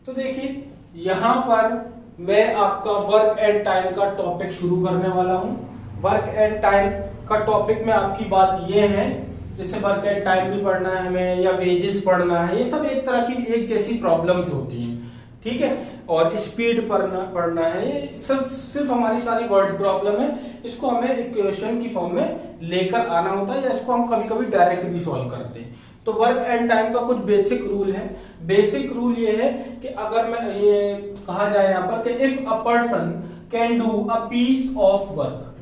तो देखिए यहाँ पर मैं आपका वर्क एंड टाइम का टॉपिक शुरू करने वाला हूँ। वर्क एंड टाइम का टॉपिक में आपकी बात ये है, जैसे वर्क एंड टाइम भी पढ़ना है हमें या वेजेस पढ़ना है, ये सब एक तरह की एक जैसी प्रॉब्लम्स होती हैं, ठीक है। और स्पीड पढ़ना है, ये सब सिर्फ हमारी सारी वर्ड प्रॉब्लम है। इसको हमें इक्वेशन की फॉर्म में लेकर आना होता है या इसको हम कभी कभी डायरेक्ट भी सॉल्व करते हैं। तो वर्क एंड टाइम का कुछ बेसिक रूल है। बेसिक रूल ये है कि अगर मैं ये कहा जाए यहाँ पर कि if a person can do a piece of work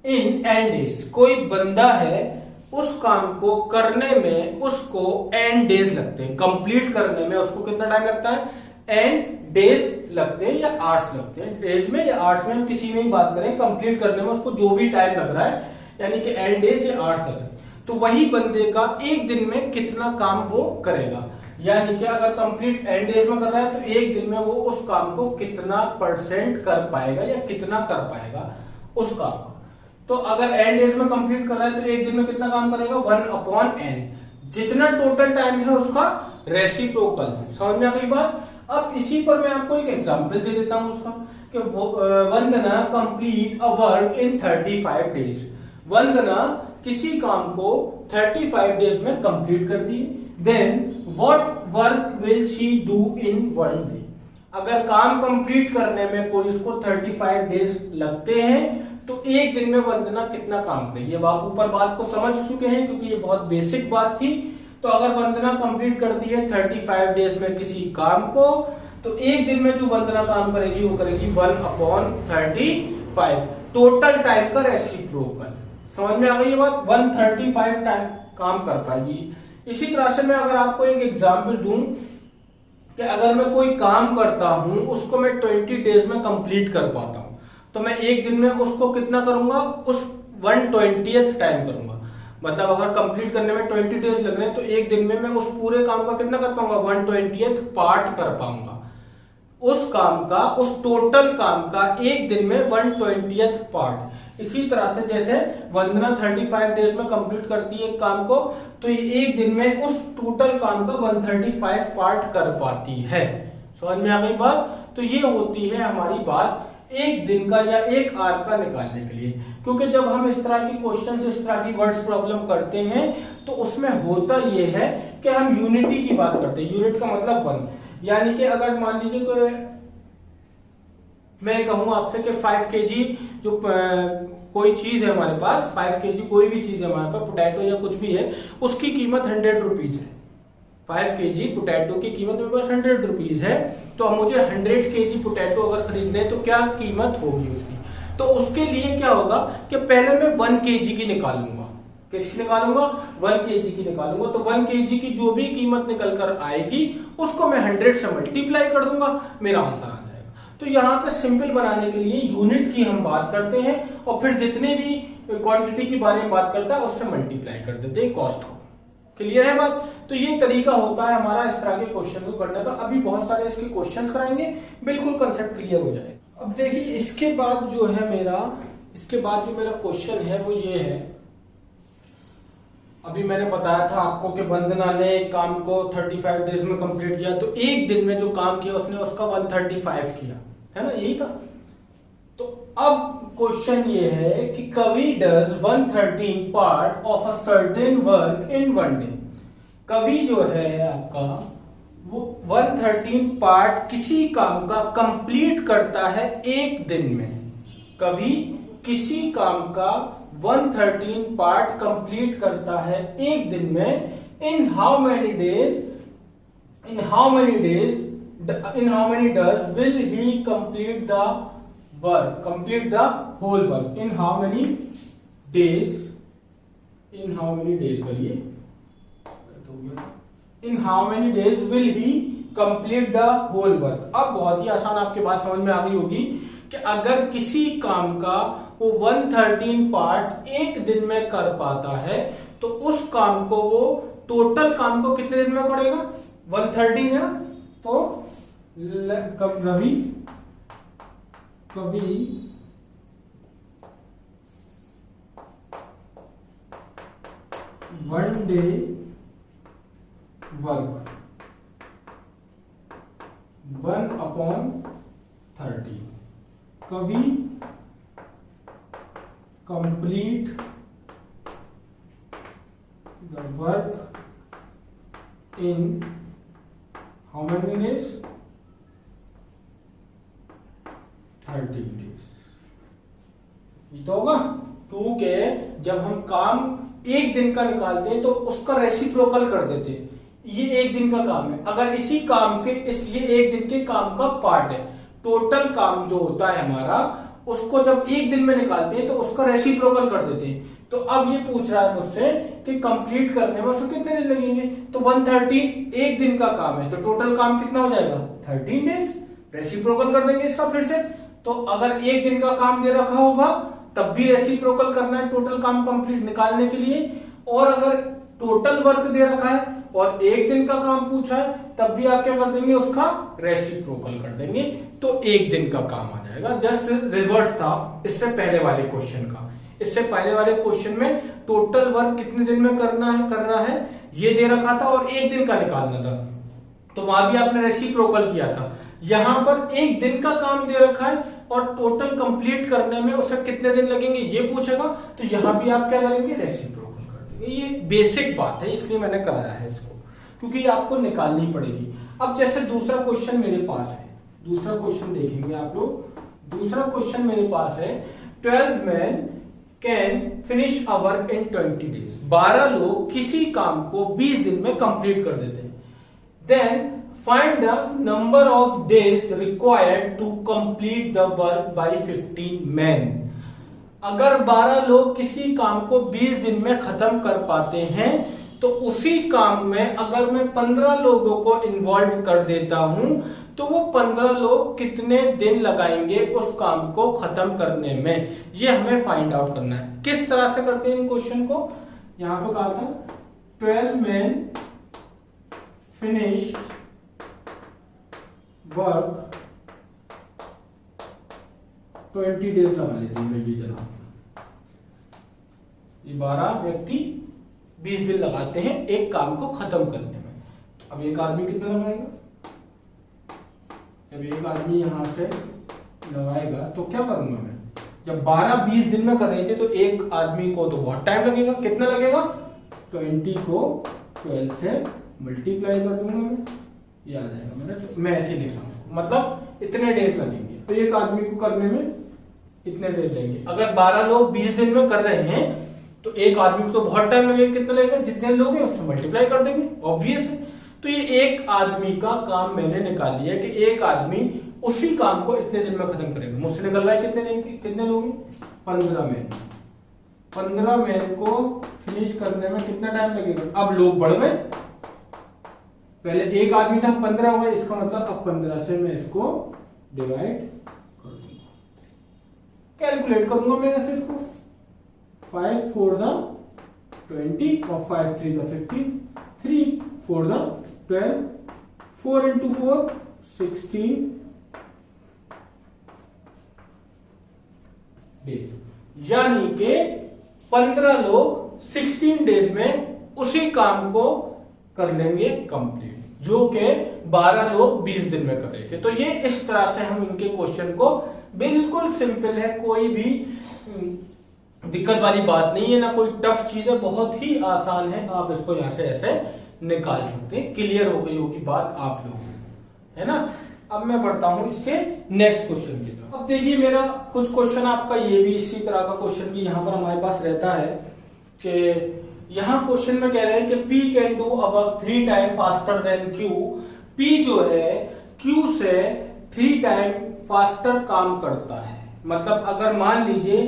in n days, कोई बंदा है उस काम को करने में उसको एन डेज लगते हैं, कंप्लीट करने में उसको कितना टाइम लगता है, एन डेज लगते हैं या आवर्स लगते हैं। डेज में या आवर्स में हम किसी में ही बात करें, कंप्लीट करने में उसको जो भी टाइम लग रहा है यानी कि एन डेज या आवर्स लग रहे हैं। तो वही बंदे का एक दिन में कितना काम वो करेगा, यानी कि अगर कंप्लीट एन डेज में कर रहा है तो एक दिन में वो उस काम को कितना परसेंट कर पाएगा या कितना कर पाएगा उस काम को। तो अगर एन डेज में कंप्लीट कर रहा है तो एक दिन में कितना काम करेगा, 1/n, जितना टोटल टाइम है उसका रेसिप्रोकल है। समझ में आ गई बात। अब इसी पर मैं आपको एक एग्जांपल दे देता हूं उसका कि Vandana complete a work in 35 days. Vandana किसी काम को 35 डेज में कंप्लीट कर दी। Then what work will she do in 1 day. अगर काम कंप्लीट करने में कोई उसको 35 डेज लगते हैं तो एक दिन में वंदना कितना काम करेगी। अब आप ऊपर बात को समझ चुके हैं क्योंकि ये बहुत बेसिक बात थी। तो अगर वंदना कंप्लीट करती है 35 डेज में किसी काम को, तो एक दिन में जो वंदना काम करेगी वो करेगी 1/35, टोटल टाइम का रेसिप्रोकल। समझ में आ गई ये बात। 135 टाइम काम कर पाएगी। इसी तरह से मैं अगर आपको एक एग्जांपल दूं कि अगर मैं कोई काम करता हूं उसको मैं 20 डेज में कंप्लीट कर पाता हूं, तो मैं एक दिन में उसको कितना करूंगा, उस 1/20th टाइम करूंगा। मतलब अगर कंप्लीट करने में 20 डेज लग रहे हैं तो एक दिन में मैं उस पूरे काम का कितना कर पाऊंगा, 1/20th पार्ट कर पाऊंगा उस काम का, उस टोटल काम का एक दिन में 1/20th पार्ट। इसी तरह से जैसे वंदना 35 डेज में कंप्लीट करती है एक काम को, तो ये एक दिन में उस टोटल काम का 135 पार्ट कर पाती है। समझ में आ गई बात। तो ये होती है हमारी बात एक दिन का या एक आवर का निकालने के लिए। क्योंकि जब हम इस तरह की क्वेश्चन, इस तरह की वर्ड्स प्रॉब्लम करते हैं तो उसमें होता यह है कि हम यूनिटी की बात करते हैं। यूनिट का मतलब 1, यानी कि अगर मान लीजिए कोई मैं कहूं आपसे कि 5 kg जो कोई चीज है हमारे पास, 5 kg कोई भी चीज है हमारे पास, पोटैटो या कुछ भी है, उसकी कीमत 100 रुपीज है। 5 kg पोटैटो की कीमत मेरे पास 100 रुपीज है। तो मुझे 100 kg पोटैटो अगर खरीदने हैं तो क्या कीमत होगी उसकी। तो उसके लिए क्या होगा कि पहले मैं 1 kg की निकालूंगा। किसकी निकालूंगा, 1 kg की निकालूंगा। तो 1 kg की जो भी कीमत निकल कर आएगी उसको मैं 100 से मल्टीप्लाई कर दूंगा, मेरा आंसर आ जाएगा। तो यहाँ पे सिंपल बनाने के लिए यूनिट की हम बात करते हैं और फिर जितने भी क्वांटिटी के बारे में बात करता है उससे मल्टीप्लाई कर देते हैं कॉस्ट को। क्लियर है बात। तो ये तरीका होता है हमारा इस तरह के क्वेश्चन को करने का। अभी बहुत सारे इसके क्वेश्चंस कराएंगे, बिल्कुल कंसेप्ट क्लियर हो जाएगा। अब देखिए इसके बाद जो है मेरा क्वेश्चन है वो ये है, अभी मैंने बताया था आपको कि वंदना ने काम को 35 डेज में कंप्लीट किया, तो एक दिन में जो काम किया उसने उसका 135 किया, है ना, यही था। तो अब क्वेश्चन ये है कि कवि does 113 part of a certain work in 1 day. कवि जो है आपका वो 113 पार्ट किसी काम का कंप्लीट करता है एक दिन में। कवि किसी काम का 113 पार्ट कंप्लीट करता है एक दिन में। In how many days will he complete the work, complete the whole work. In how many days करिए, in how many days will he complete the whole work. अब बहुत ही आसान आपके पास समझ में आ गई होगी कि अगर किसी काम का वो 113 पार्ट एक दिन में कर पाता है तो उस काम को वो टोटल काम को कितने दिन में करेगा, 113 है। तो कभी 1 डे वर्क 1/30 कभी complete the work in how many days 30 days. ये तो होगा क्योंकि जब हम काम एक दिन का निकालते हैं तो उसका रेसिप्रोकल कर देते हैं। ये एक दिन का काम है, अगर इसी काम के ये एक दिन के काम का पार्ट है, टोटल काम जो होता है हमारा उसको जब एक दिन में निकालते हैं तो उसका रेसिप्रोकल कर देते हैं। तो अब ये पूछ रहा है मुझसे कि कंप्लीट करने में उसको कितने दिन लगेंगे, तो 130 एक दिन का काम है तो टोटल काम कितना हो जाएगा 13 डेज। रेसिप्रोकल कर देंगे इसका फिर से, तो अगर एक दिन का काम दे रखा होगा तब भी रेसिप्रोकल करना है टोटल काम कंप्लीट निकालने के लिए, और अगर टोटल वर्क दे रखा है और एक दिन का काम पूछा है तब भी आप क्या कर देंगे उसका रेसिप्रोकल कर देंगे, तो एक दिन का काम आ जाएगा। जस्ट रिवर्स था इससे पहले वाले क्वेश्चन का। इससे पहले वाले क्वेश्चन में टोटल वर्क कितने दिन में करना है ये दे रखा था और एक दिन का निकालना था, तो वहां भी आपने रेसिप्रोकल किया था। यहां पर एक दिन का काम दे रखा है और टोटल कंप्लीट करने में उसे कितने दिन लगेंगे ये पूछेगा, तो यहां भी आप क्या करेंगे रेसिप्रोकल कर देंगे। ये बेसिक बात है इसलिए मैंने कराया है इसको, क्योंकि आपको निकालनी पड़ेगी। अब जैसे दूसरा क्वेश्चन मेरे पास है, दूसरा क्वेश्चन देखेंगे आप लोग। दूसरा क्वेश्चन मेरे पास है 12 men can finish a work in 20 days. 12 लोग किसी काम को 20 दिन में कंप्लीट कर देते हैं। Then find the number of days required to complete the work by 15 men। अगर 12 लोग किसी काम को 20 दिन में खत्म कर पाते हैं तो उसी काम में अगर मैं 15 लोगों को इन्वॉल्व कर देता हूं तो वो 15 लोग कितने दिन लगाएंगे उस काम को खत्म करने में, ये हमें फाइंड आउट करना है। किस तरह से करते हैं इन क्वेश्चन को, यहां पे कहा था 12 men फिनिश वर्क 20 डेज लगा लेते हैं भी जनाब। ये 12 व्यक्ति 20 दिन लगाते हैं एक काम को खत्म करने में। अब एक आदमी कितना लगाएगा, जब एक आदमी यहां से लगाएगा तो क्या करूंगा मैं, जब 12-20 दिन में कर रहे थे तो एक आदमी को तो बहुत टाइम लगेगा, कितना लगेगा 20 को 12 से मल्टीप्लाई कर दूंगा मैं, ये आ जाएगा मेरा। तो मैं ऐसे लिख रहा हूं, मतलब इतने डेज लगेंगे, तो एक आदमी को करने में इतने डेज लगेंगे। अगर 12 लोग 20 दिन में कर रहे हैं तो एक आदमी को तो बहुत टाइम लगेगा, कितना लगेगा, जितने लोग हैं उससे मल्टीप्लाई कर देंगे, ऑब्वियस है। तो ये एक आदमी का काम मैंने निकाल लिया कि एक आदमी उसी काम को इतने दिन में खत्म करेगा। मुझसे निकल रहा है कितने लोग हैं 15 मैन। 15 मैन को फिनिश करने में कितना टाइम लगेगा। अब लोग बढ़ गए, पहले एक आदमी था 15 हुआ, इसका मतलब अब 15 से मैं इसको डिवाइड कर दूंगा, कैलकुलेट करूंगा मैं ऐसे इसको। 5 4 the 20 और 5 3 the 15, 3 4 the 12, 4 into 4 16 डेज। यानी कि 15 लोग 16 डेज में उसी काम को कर लेंगे कंप्लीट, जो कि 12 लोग 20 दिन में कर रहे थे। तो ये इस तरह से हम इनके क्वेश्चन को, बिल्कुल सिंपल है, कोई भी दिक्कत वाली बात नहीं है, ना कोई टफ चीज है, बहुत ही आसान है। आप इसको यहां से ऐसे निकाल सकते हैं। क्लियर हो गई होगी बात आप लोगों को, है ना। अब मैं बढ़ता हूं इसके नेक्स्ट क्वेश्चन की तरफ। अब देखिए मेरा कुछ क्वेश्चन आपका ये भी इसी तरह का क्वेश्चन भी यहां पर हमारे पास रहता है कि यहां क्वेश्चन में कह रहे हैं कि P can do about 3 time faster than Q। P जो है Q से 3 टाइम फास्टर काम करता है। मतलब अगर मान लीजिए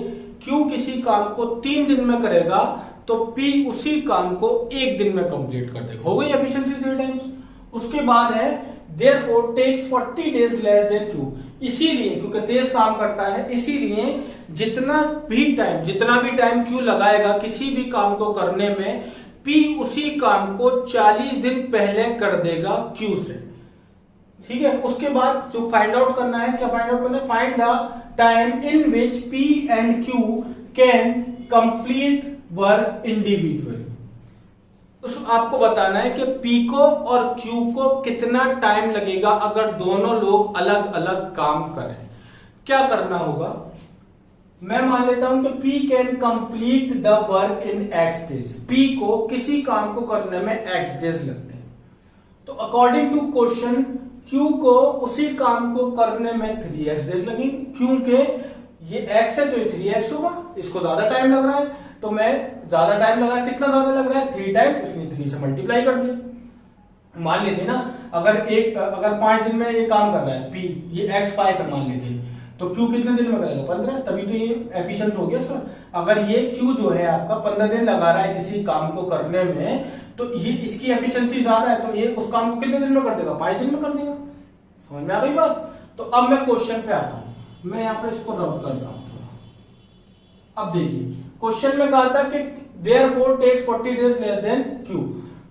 Q किसी काम को 3 दिन में करेगा तो P उसी काम को 1 दिन में कंप्लीट कर देगा। हो गई एफिशिएंसी 3 टाइम्स। उसके बाद है therefore takes 40 days less than Q। इसीलिए क्योंकि तेज काम करता है, इसीलिए जितना भी टाइम Q लगाएगा किसी भी काम को करने में, P उसी काम को 40 दिन पहले कर देगा Q से। ठीक है। उसके बाद जो फाइंड आउट करना है, क्या फाइंड आउट करना है, find the time in which P and Q can complete work individually. उस आपको बताना है कि P को और Q को कितना टाइम लगेगा अगर दोनों लोग अलग अलग काम करें। क्या करना होगा, मैं मान लेता हूं कि P can complete the work in X days. P को किसी काम को करने में X डेज लगते हैं, तो अकॉर्डिंग टू क्वेश्चन Q को उसी काम को करने में 3x डेज लगेंगे, क्योंकि ये x है तो ये 3x होगा, इसको ज्यादा टाइम लग रहा है तो मैं ज्यादा टाइम लगा, कितना ज्यादा लग रहा है 3 टाइम, इसलिए 3 से मल्टीप्लाई कर दिया। मान लेते ना अगर 5 दिन में ये काम कर रहा है P, ये x 5 है मान लेते, तो Q कितने दिन में करेगा 15, तभी तो ये एफिशिएंट हो गया सर। अगर ये Q जो है आपका 15 दिन लगा रहा है किसी काम को करने में, तो ये इसकी एफिशिएंसी ज्यादा है, तो ये उस काम को कितने दिन में कर देगा 5 दिन में कर देगा। समझ में आ गई बात। तो अब मैं क्वेश्चन पे आता हूं, मैं यहां पर इसको रब करता हूं थोड़ा। अब देखिए क्वेश्चन में कहा था कि therefore takes 40 days less than Q,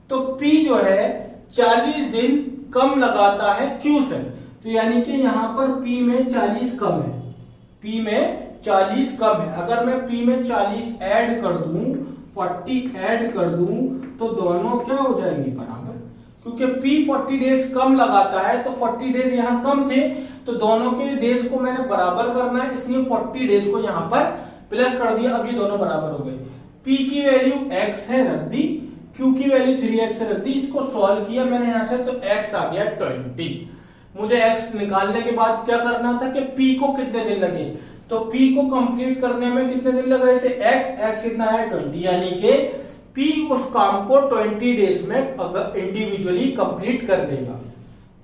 तो P जो है 40 दिन कम लगाता है Q से, तो यानी कि यहां पर P में 40 कम है, P में 40 कम है। अगर मैं P में 40 ऐड कर दूं, 40 ऐड कर दूं, तो दोनों क्या हो जाएंगे बराबर, क्योंकि P 40 डेज कम लगाता है, तो 40 डेज यहां कम थे, तो दोनों के डेज को मैंने बराबर करना है, इसलिए 40 डेज को यहां पर प्लस कर दिया। अब ये दोनों बराबर हो गए। P की वैल्यू x है रख दी, Q की वैल्यू 3x है रख दी, इसको सॉल्व किया मैंने यहां से, तो x आ गया 20। मुझे x निकालने के बाद क्या करना था कि P को कितने दिन लगे, तो P को कंप्लीट करने में कितने दिन लग रहे थे x कितना है 20, यानी कि P उस काम को 20 डेज में अगर इंडिविजुअली कंप्लीट कर देगा,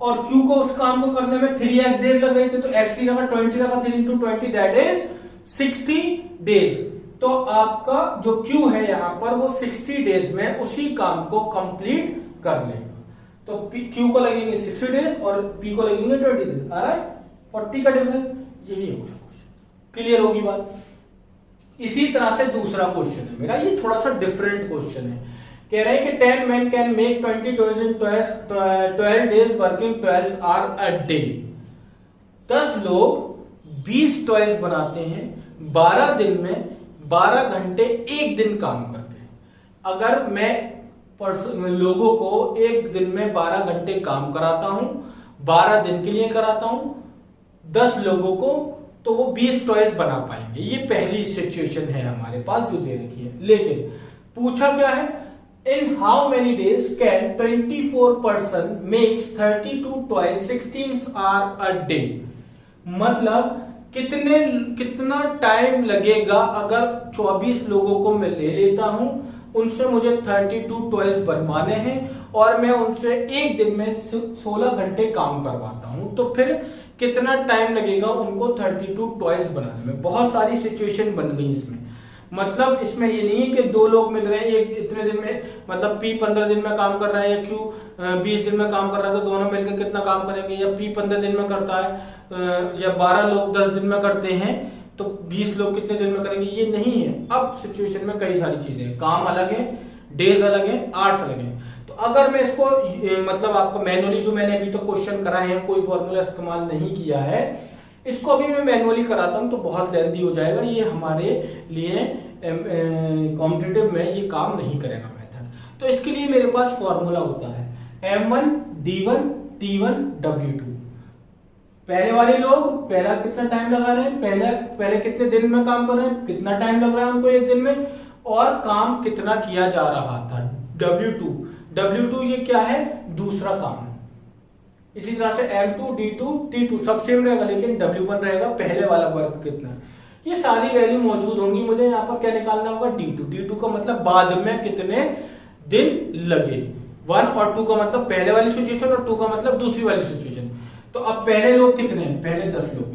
और Q को उस काम को करने में 3x डेज लग रहे थे, तो x की जगह 20 रखा, 3 into 20 दैट इज 60 डेज। तो आपका जो Q है यहां पर वो 60 डेज में उसी काम को कंप्लीट कर लेगा। तो Q को लगेंगे 60 डेज और P को लगेंगे 20 डेज, आ रहा है 40 का डिफरेंस, यही होगा क्वेश्चन। क्लियर होगी बात। इसी तरह से दूसरा क्वेश्चन है मेरा, ये थोड़ा सा डिफरेंट क्वेश्चन है। कह रहे हैं कि 10 men can make 20 toys in 12 days working 12 hours a day। 10 लोग 20 टॉयज बनाते हैं 12 दिन में, 12 घंटे एक दिन काम करके। अगर मैं लोगों को एक दिन में 12 घंटे काम कराता हूं, 12 दिन के लिए कराता हूं 10 लोगों को, तो वो 20 टॉयज बना पाएंगे। ये पहली सिचुएशन है हमारे पास जो दे रखी है। लेकिन पूछा क्या है, in how many days can 24 person makes 32 toys 16 hour a day. मतलब कितना टाइम लगेगा अगर 24 लोगों को मैं ले लेता हूं, उनसे मुझे 32 टॉयज बनवाने हैं और मैं उनसे एक दिन में 16 घंटे काम करवाता हूं, तो फिर कितना टाइम लगेगा उनको 32 टॉयज बनाने में। बहुत सारी सिचुएशन बन गई इसमें। मतलब इसमें ये नहीं है कि 2 लोग मिल रहे हैं एक इतने दिन में, मतलब P 15 दिन में काम कर रहा है या Q 20 दिन में काम कर रहा है, तो दोनों मिलकर कितना काम करेंगे, या P 15 दिन में करता है या 12 लोग 10 दिन में करते हैं, तो 20 लोग कितने दिन में करेंगे, ये नहीं है। अब सिचुएशन में कई सारी चीजें हैं, काम अलग है, डेज अलग है, आवर्स अलग है। तो अगर मैं इसको मतलब आपको मैनुअली, जो मैंने अभी तो क्वेश्चन कराए हैं, कोई फॉर्मूला इस्तेमाल नहीं किया है, इसको अभी मैं मैनुअली कराता हूं तो बहुत लेंथी हो जाएगा, ये हमारे लिए कॉम्पिटिटिव में ये काम नहीं करेगा मेथड। तो इसके लिए मेरे पास फॉर्मूला होता है M1 D1 T1 W2। पहले वाले लोग पहला कितना टाइम लगा रहे हैं, पहले कितने दिन में काम कर रहे हैं, कितना टाइम लग रहा है उनको एक दिन में, और काम कितना किया जा रहा था W2 ये क्या है, दूसरा काम। इसी तरह से M2 D2 T2 सब सेम रहेगा, लेकिन W1 रहेगा पहले वाला वर्क कितना है। ये सारी वैल्यू मौजूद होंगी। मुझे यहाँ पर क्या निकालना होगा, D2 का मतलब बाद में कितने दिन लगे। 1 और 2 का मतलब पहले वाली सिचुएशन और 2 का मतलब दूसरी वाली सिचुएशन। तो अब पहले लोग कितने हैं, पहले 10 लोग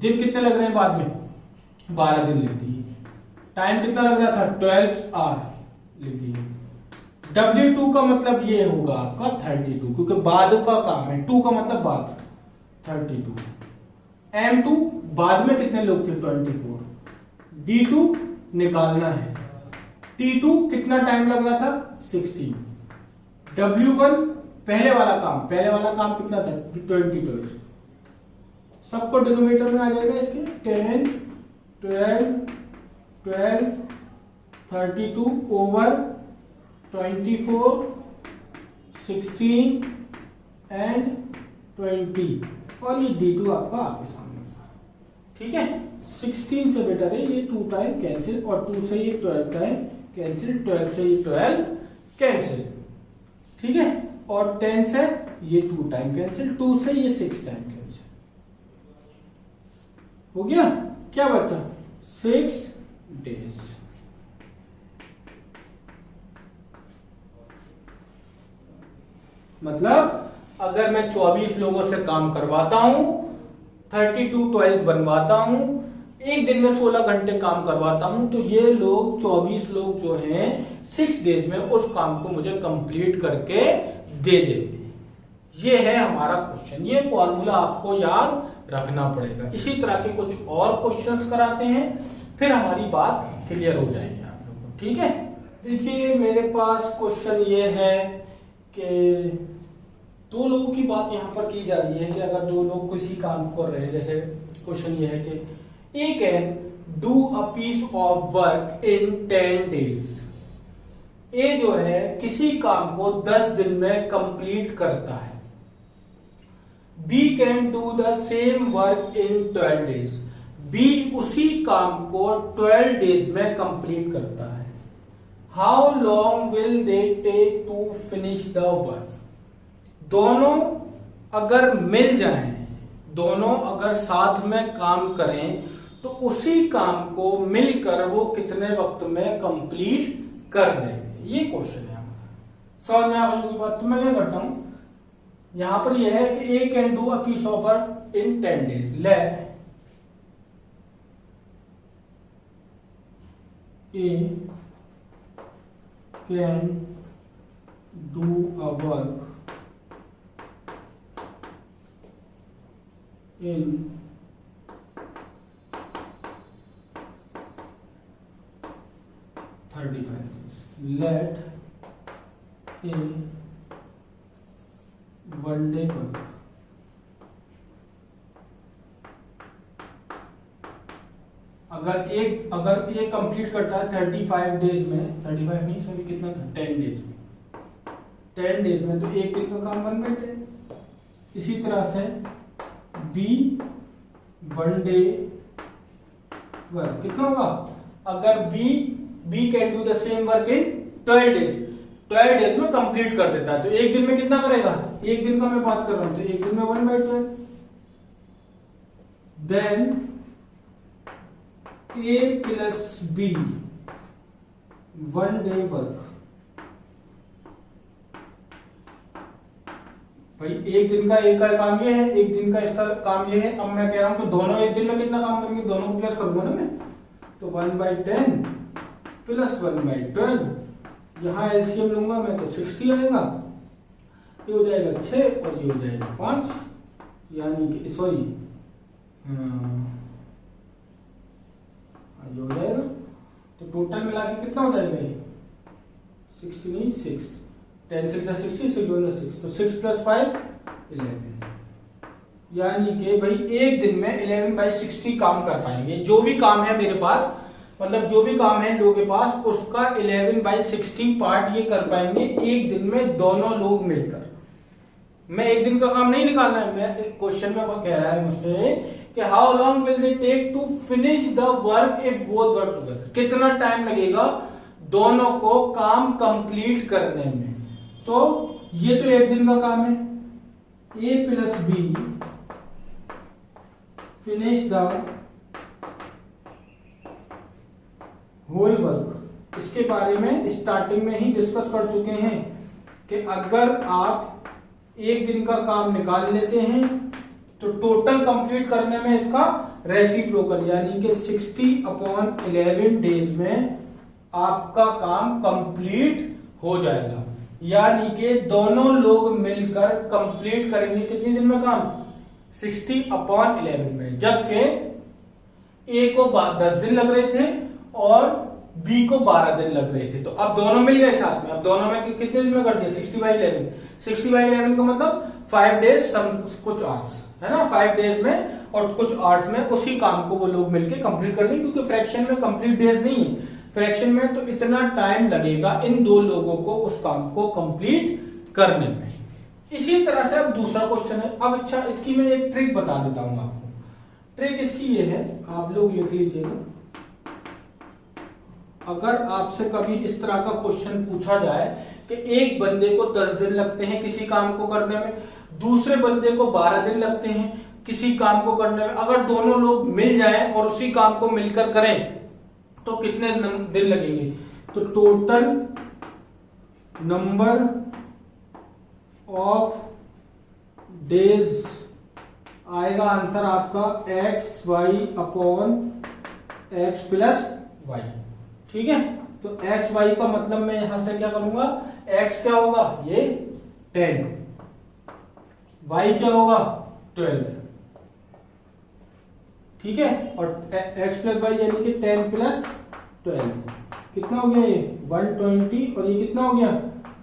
दिन कितने लग रहे हैं, बाद में 12 दिन लिख दिए। टाइम कितना लग रहा था 12 आवर लिख दिए। W2 का मतलब ये होगा आपका 32, क्योंकि बाद का काम है, 2 का मतलब बाद 32। M2 बाद में कितने लोग थे 24। D2 निकालना है। T2 कितना टाइम लग रहा था 16। W1 पहले वाला काम कितना था 22। सबको डिनोमिनेटर में आ जाएगा इसके 10 12 12 32 ओवर 24, 16 एंड 20 और ये D2 आपका आपके सामने था। ठीक है, 16 से बेटर है ये 2 टाइम कैंसिल और 2 से ये 12 टाइम कैंसिल, 12 से ये 12 कैंसिल। ठीक है, और 10 से ये 2 टाइम कैंसिल, 2 से ये 6 टाइम कैंसिल। हो गया, क्या बचा 6 डेज। मतलब अगर मैं 24 लोगों से काम करवाता हूं, 32 टॉयज बनवाता हूं, एक दिन में 16 घंटे काम करवाता हूं, तो ये लोग 24 लोग जो हैं 6 डेज में उस काम को मुझे कंप्लीट करके दे देंगे। ये है हमारा क्वेश्चन। ये फॉर्मूला आपको याद रखना पड़ेगा। इसी तरह के कुछ और क्वेश्चंस कराते हैं, फिर हमारी बात क्लियर हो जाएगी आप लोगों को। ठीक है, देखिए मेरे पास क्वेश्चन ये है कि 2 लोगों की बात यहां पर की जा रही है कि अगर 2 लोग किसी काम कर रहे हैं, जैसे क्वेश्चन ये है कि A can do a piece of work in 10 days. A जो है किसी काम को 10 दिन में कंप्लीट करता है। B can do the same work in 12 days. बी उसी काम को 12 डेज में कंप्लीट करता है। How long will they take to finish the work. दोनों अगर मिल जाएं, दोनों अगर साथ में काम करें, तो उसी काम को मिलकर वो कितने वक्त में कंप्लीट कर लेंगे। ये क्वेश्चन है हमारा। समझ में आ गई बात? तो मैं क्या करता हूं, यहां पर यह है कि A can do a piece of work in 10 days. Let A can do a work in 35 days. Let a one day work अगर ये कंप्लीट करता है 35 डेज में, 35 नहीं सॉरी कितना था 10 डेज में, 10 डेज में, तो एक दिन का काम 1 बाई 10। इसी तरह से बी 1 डे वर्क कितना होगा, अगर B can do the same work in 12 days, 12 days में कंप्लीट कर देता है, तो एक दिन में कितना करेगा, एक दिन का मैं बात कर रहा हूं, तो एक दिन में 1 by 12। Then A plus B 1 day work. भाई एक दिन का एक का काम ये है, एक दिन का इसका काम ये है। अब मैं कह रहा हूं कि दोनों एक दिन में कितना काम करेंगे, दोनों को प्लस करूंगा ना मैं, तो 1 बाई 10 प्लस 1 बाई 12। यहां एलसीएम लूंगा मैं तो 60 आएगा, ये हो जाएगा 6 और ये हो जाएगा 5, यानी कि सॉरी ये हो जाएगा, तो टोटल मिला के कितना हो जाएगा ये 60 नहीं 6, 10 6 60, 6 6, तो 6 प्लस 5 11, यानी कि भाई एक दिन में 11 बाई 60 काम कर पाएंगे। जो भी काम है मेरे पास, मतलब जो भी काम है लोगों के पास, उसका 11 बाई 60 पार्ट ये कर पाएंगे एक दिन में दोनों लोग मिलकर। मैं एक दिन का काम नहीं निकालना है, मैं क्वेश्चन में कह रहा है मुझसे कि how long will they take to finish the work if both work together. कितना टाइम लगेगा दोनों को काम कंप्लीट करने में। तो ये तो एक दिन का काम है, A plus B finish the whole work. इसके बारे में स्टार्टिंग में ही डिस्कस कर चुके हैं कि अगर आप एक दिन का काम निकाल लेते हैं तो टोटल कंप्लीट करने में इसका रेसिप्रोकल यानी कि 60/11 डेज में आपका काम कंप्लीट हो जाएगा। यानी कि दोनों लोग मिलकर कंप्लीट करेंगे कितने दिन में काम, 60/11 में। जबकि ए को 10 दिन लग रहे थे और बी को 12 दिन लग रहे थे, तो अब दोनों मिल गए साथ में। अब दोनों में कितने दिन में कर दिया 60/11। 60/11 का मतलब 5 डेज कुछ आवर्स है ना, 5 डेज में और कुछ आवर्स में उसी काम को वो लोग मिलके कंप्लीट कर लेंगे, क्योंकि फ्रैक्शन में कंप्लीट डेज नहीं है, फ्रैक्शन में, तो इतना टाइम लगेगा इन दो लोगों को उस काम को कंप्लीट करने में। इसी तरह से अब दूसरा क्वेश्चन है। अब अच्छा, इसकी मैं एक ट्रिक बता देता हूं आपको। ट्रिक इसकी ये है, आप लोग लिख लीजिएगा। अगर आपसे कभी इस तरह का क्वेश्चन पूछा जाए कि एक बंदे को 10 दिन लगते हैं किसी काम को करने में, दूसरे बंदे को 12 दिन लगते हैं किसी काम को करने में, अगर दोनों लोग मिल जाएं और उसी काम को मिलकर करें तो कितने दिन लगेंगे? तो टोटल नंबर ऑफ डेज आएगा आंसर आपका x y upon x plus y. ठीक है, तो एक्स वाई का मतलब मैं यहां से क्या करूंगा, एक्स क्या होगा ये 10, वाई क्या होगा 12। ठीक है, और x प्लस वाई यानी कि 10 प्लस 12 कितना हो गया, ये 120 और ये कितना हो गया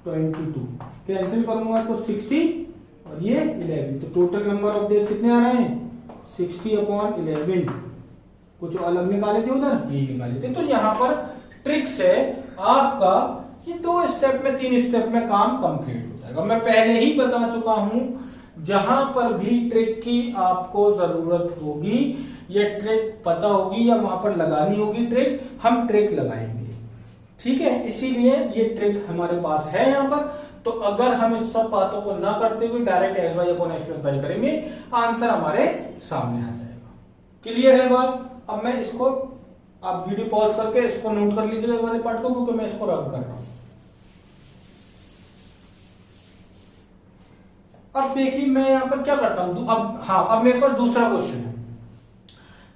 22। कैंसिल करूंगा तो 60 और ये 11, तो टोटल नंबर ऑफ डेज कितने आ रहे हैं 60 अपॉन 11। कुछ अलग निकाले थे उधर, ये निकाले थे। तो यहां पर ट्रिक से आपका ये 2 स्टेप में 3 स्टेप में काम कंप्लीट हो जाएगा। मैं पहले ही बता चुका हूं, जहां पर भी ट्रिक की आपको जरूरत होगी, ये ट्रिक पता होगी या वहां पर लगानी होगी ट्रिक, हम ट्रिक लगाएंगे। ठीक है, इसीलिए ये ट्रिक हमारे पास है यहां पर। तो अगर हम इस सब बातों को ना करते हुए direct x y upon x plus y करेंगे, आंसर हमारे सामने आ जाएगा। क्लियर है बात? अब मैं इसको, आप वीडियो पॉज करके इसको नोट कर लीजिएगा वाले पार्ट को, क्योंकि मैं इसको रब कर रहा हूं। अब देखिए मैं यहां पर क्या करता हूं, अब मेरे पास दूसरा क्वेश्चन है।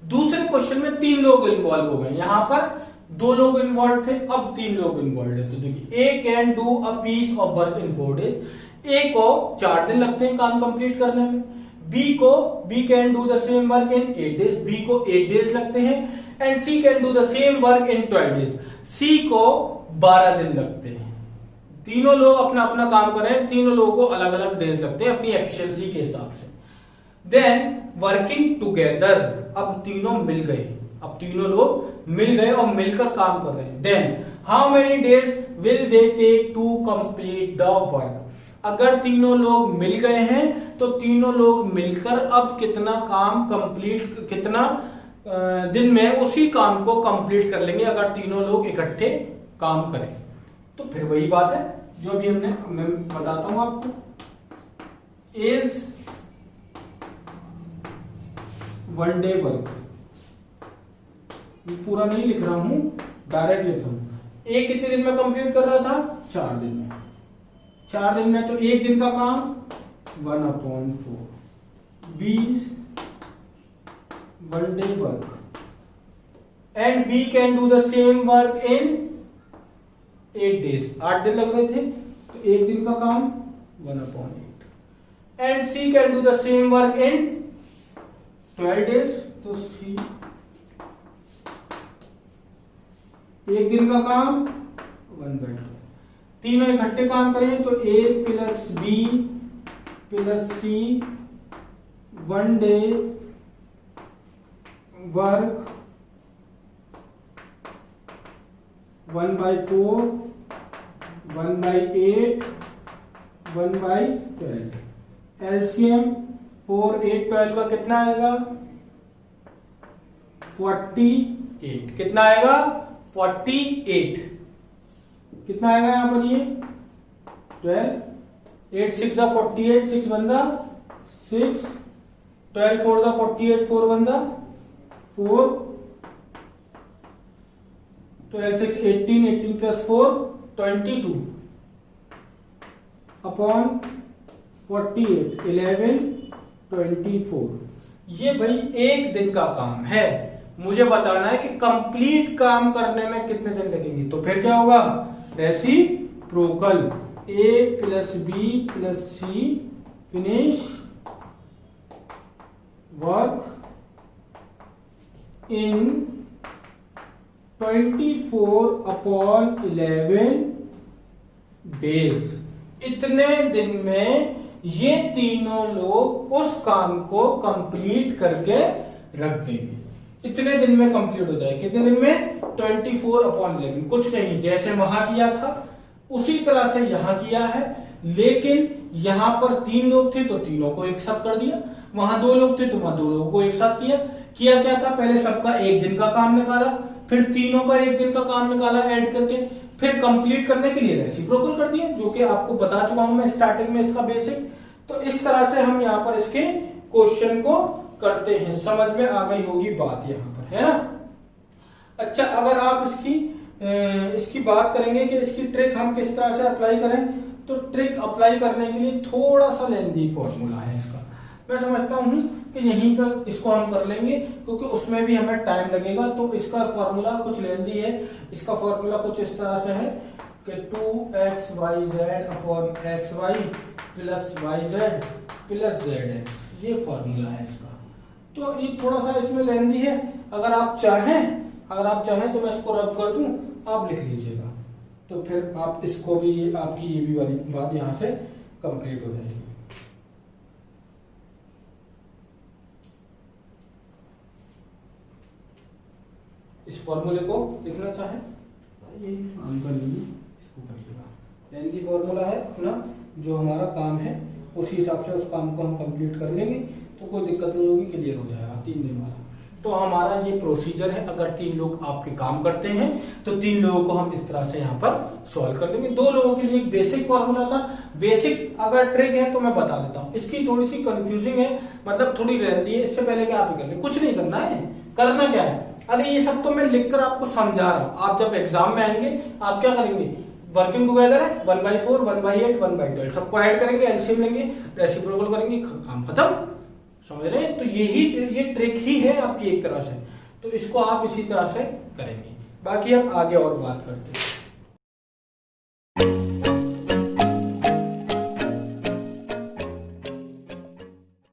दूसरे क्वेश्चन में 3 लोग इन्वॉल्व हो गए, यहां पर 2 लोग इन्वॉल्व थे, अब 3 लोग इन्वॉल्व है। तो देखिए, A can do a piece of work in 4 days. A को 4 दिन लगते हैं काम कंप्लीट करने में। B can do the same work in 8 days. B को 8 डेज लगते हैं। And C can do the same work in 12 days. C को 12 दिन लगते हैं। तीनों लोग अपना अपना काम कर रहे हैं, तीनों लोगों को अलग अलग डेज लगते हैं अपनी एफिशिएंसी के हिसाब से। देन वर्किंग टुगेदर, अब तीनों मिल गए, अब तीनों लोग मिल गए और मिलकर काम कर रहे हैं। Then how many days will they take to complete the work. अगर तीनों लोग मिल गए हैं तो तीनों लोग मिलकर अब कितना काम कंप्लीट, कितना दिन में उसी काम को कंप्लीट कर लेंगे अगर तीनों लोग इकट्ठे काम करें। तो फिर वही बात है जो अभी मैं बताता हूं आपको। इज 1 डे वर्क, पूरा नहीं लिख रहा हूं, डायरेक्ट लिख रहा हूं। एक कितने दिन में कंप्लीट कर रहा था 4 दिन में। 4 दिन में तो एक दिन का काम 1/4। 20 1 day work. And B can do the same work in 8 days. 8 दिन लग रहे थे तो एक दिन का काम 1/8। And C can do the same work in 12 days. तो सी एक दिन का काम 1/2। तीनों इकट्ठे काम करें तो ए प्लस बी प्लस सी 1 डे वर्क 1/4, 1/8, 1/12। एलसीएम 4, 8, 12 का कितना आएगा 48। कितना आएगा 48। कितना आएगा यहां पर ये 12। 8 6 जा 48, 6 बंदा 6, 12 4 जा 48, 4 बंदा 4, 12 6 18, 18 प्लस 4 22 अपॉन 48, 11 24। ये भाई एक दिन का काम है, मुझे बताना है कि कंप्लीट काम करने में कितने दिन लगेंगे। तो फिर क्या होगा reciprocal, A plus B plus C finish work in 24/11 days. इतने दिन में ये तीनों लोग उस काम को कंप्लीट करके रख देंगे। इतने दिन में कंप्लीट हो जाए। कितने दिन में? 24/11। कुछ नहीं, जैसे वहां किया था उसी तरह से यहां किया है, लेकिन यहां पर 3 लोग थे तो तीनों को एक साथ कर दिया, वहां 2 लोग थे तो वहां 2 लोगों को एक साथ किया। किया क्या था? पहले सबका एक दिन का काम निकाला, फिर तीनों का एक दिन का काम निकाला ऐड करके, फिर कंप्लीट करने के लिए रेसिप्रोकल कर दिया, जो कि आपको बता चुका हूं मैं स्टार्टिंग में इसका बेसिक। तो इस तरह से हम यहाँ पर इसके क्वेश्चन को करते हैं। समझ में आ गई होगी बात यहाँ पर, है ना? अच्छा, अगर आप इसकी बात करेंगे कि इसकी ट्रिक हम किस तरह से अप्लाई करें, तो ट्रिक अप्लाई करने के लिए थोड़ा सा लेंथी फॉर्मूला है इसका। मैं समझता हूं कि यहीं पर इसको हम कर लेंगे, क्योंकि उसमें भी हमें टाइम लगेगा। तो इसका फॉर्मूला कुछ लेंथी है। इसका फॉर्मूला कुछ इस तरह से है कि 2xyz upon xy plus yz plus zx, ये फॉर्मूला है इसका। तो ये थोड़ा सा इसमें लेंथी है। अगर आप चाहें तो मैं इसको रब कर दूं, आप लिख लीजिएगा, तो फिर आप इसको भी, आपकी ये भी वाली बात यहां से कंप्लीट हो जाएगी। इस फॉर्मूले को लिखना चाहे ये काम कर लीजिए, इसको करिएगा। लेंथी फॉर्मूला है अपना, जो हमारा काम है उसी हिसाब से उस काम को हम कंप्लीट कर लेंगे, तो कोई दिक्कत नहीं होगी, क्लियर हो जाएगा 3 दिन वाला। तो हमारा ये प्रोसीजर है। अगर 3 लोग आपके काम करते हैं तो 3 लोगों को हम इस तरह से यहाँ पर सॉल्व कर लेंगे। 2 लोगों के लिए एक बेसिक फॉर्मूला था। बेसिक अगर ट्रिक है तो मैं बता देता हूँ, इसकी थोड़ी सी कंफ्यूजिंग है, मतलब थोड़ी लेंथी है। इससे पहले क्या आप कर ले, कुछ नहीं करना है। करना क्या है, अरे ये सब तो मैं लिखकर आपको समझा रहा हूँ। आप जब एग्जाम में आएंगे आप क्या करेंगे, वर्किंग टुगेदर है 1/4 1/8 1/12 सबको ऐड करेंगे, एलसीएम लेंगे, रेसिप्रोकल करेंगे, काम खत्म। समझ रहे हैं? तो ये ट्रिक ही है आपकी एक तरह से। तो इसको आप इसी तरह से करेंगे। बाकी हम आगे और बात करते हैं।